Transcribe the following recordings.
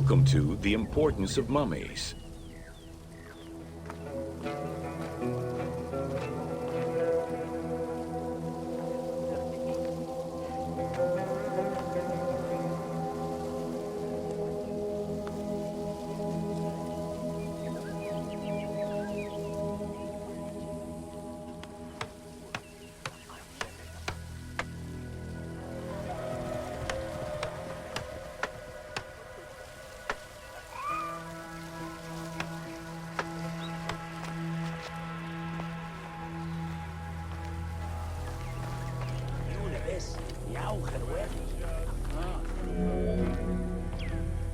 Welcome to The Importance of Mummies.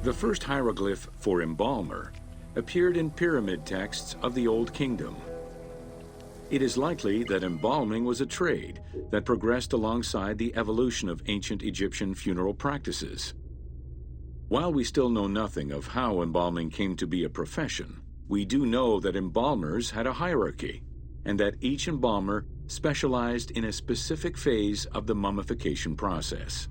The first hieroglyph for embalmer appeared in pyramid texts of the Old Kingdom. It is likely that embalming was a trade that progressed alongside the evolution of ancient Egyptian funeral practices. While we still know nothing of how embalming came to be a profession, we do know that embalmers had a hierarchy, and that each embalmer specialized in a specific phase of the mummification process.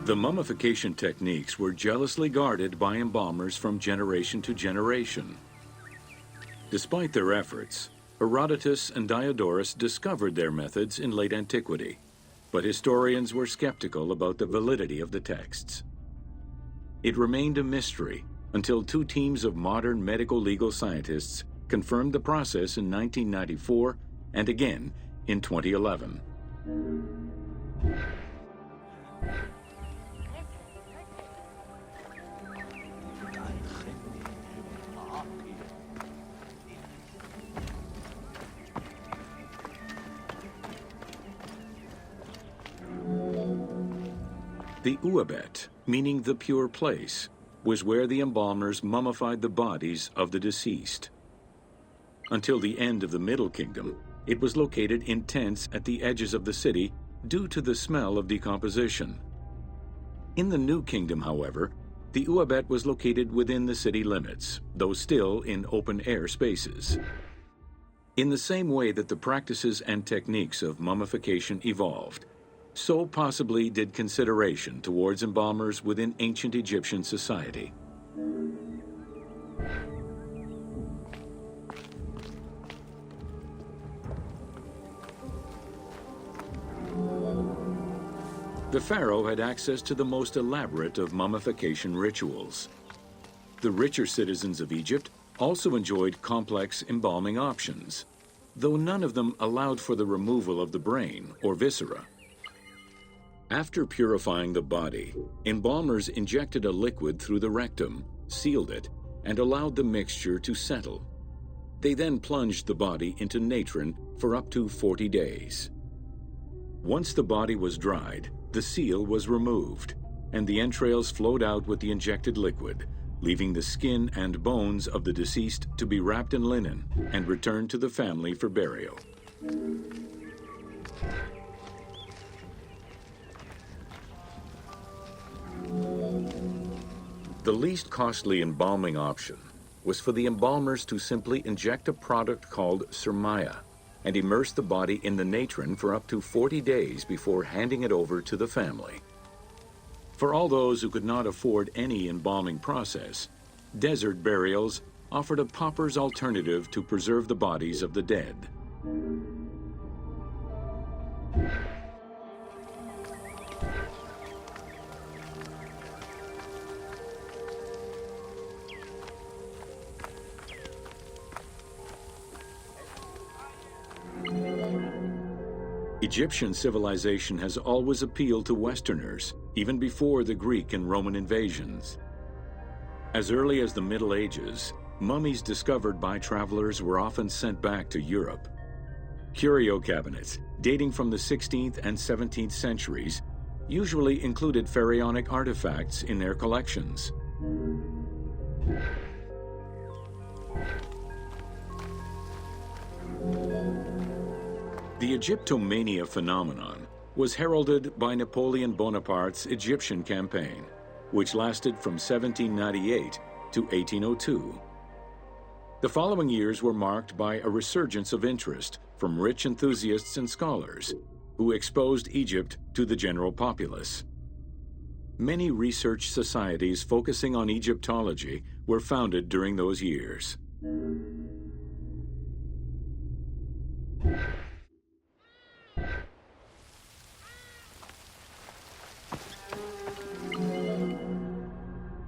The mummification techniques were jealously guarded by embalmers from generation to generation. Despite their efforts, Herodotus and Diodorus discovered their methods in late antiquity, but historians were skeptical about the validity of the texts. It remained a mystery until two teams of modern medical legal scientists confirmed the process in 1994 and again in 2011. The uabet, meaning the pure place, was where the embalmers mummified the bodies of the deceased. Until the end of the Middle Kingdom, it was located in tents at the edges of the city due to the smell of decomposition. In the New Kingdom, however, the uabet was located within the city limits, though still in open-air spaces. In the same way that the practices and techniques of mummification evolved, so possibly did consideration towards embalmers within ancient Egyptian society. The pharaoh had access to the most elaborate of mummification rituals. The richer citizens of Egypt also enjoyed complex embalming options, though none of them allowed for the removal of the brain or viscera. After purifying the body, embalmers injected a liquid through the rectum, sealed it, and allowed the mixture to settle. They then plunged the body into natron for up to 40 days. Once the body was dried, the seal was removed, and the entrails flowed out with the injected liquid, leaving the skin and bones of the deceased to be wrapped in linen and returned to the family for burial. The least costly embalming option was for the embalmers to simply inject a product called surmaya and immerse the body in the natron for up to 40 days before handing it over to the family. For all those who could not afford any embalming process, desert burials offered a pauper's alternative to preserve the bodies of the dead. Egyptian civilization has always appealed to Westerners, even before the Greek and Roman invasions. As early as the Middle Ages, mummies discovered by travelers were often sent back to Europe. Curio cabinets, dating from the 16th and 17th centuries, usually included pharaonic artifacts in their collections. The Egyptomania phenomenon was heralded by Napoleon Bonaparte's Egyptian campaign, which lasted from 1798 to 1802. The following years were marked by a resurgence of interest from rich enthusiasts and scholars who exposed Egypt to the general populace. Many research societies focusing on Egyptology were founded during those years.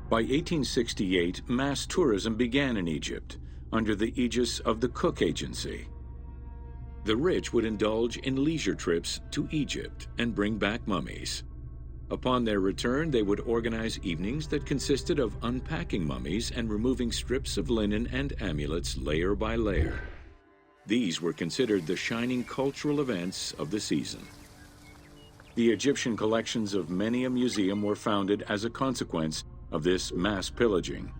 By 1868, mass tourism began in Egypt under the aegis of the Cook Agency. The rich would indulge in leisure trips to Egypt and bring back mummies. Upon their return, they would organize evenings that consisted of unpacking mummies and removing strips of linen and amulets layer by layer. These were considered the shining cultural events of the season. The Egyptian collections of many a museum were founded as a consequence of this mass pillaging.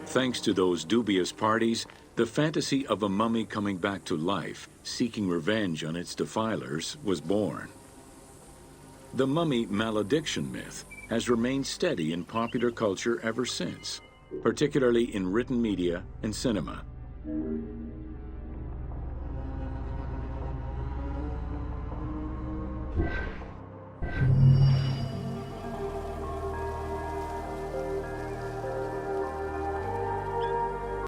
Thanks to those dubious parties, the fantasy of a mummy coming back to life, seeking revenge on its defilers, was born. The mummy malediction myth has remained steady in popular culture ever since, particularly in written media and cinema.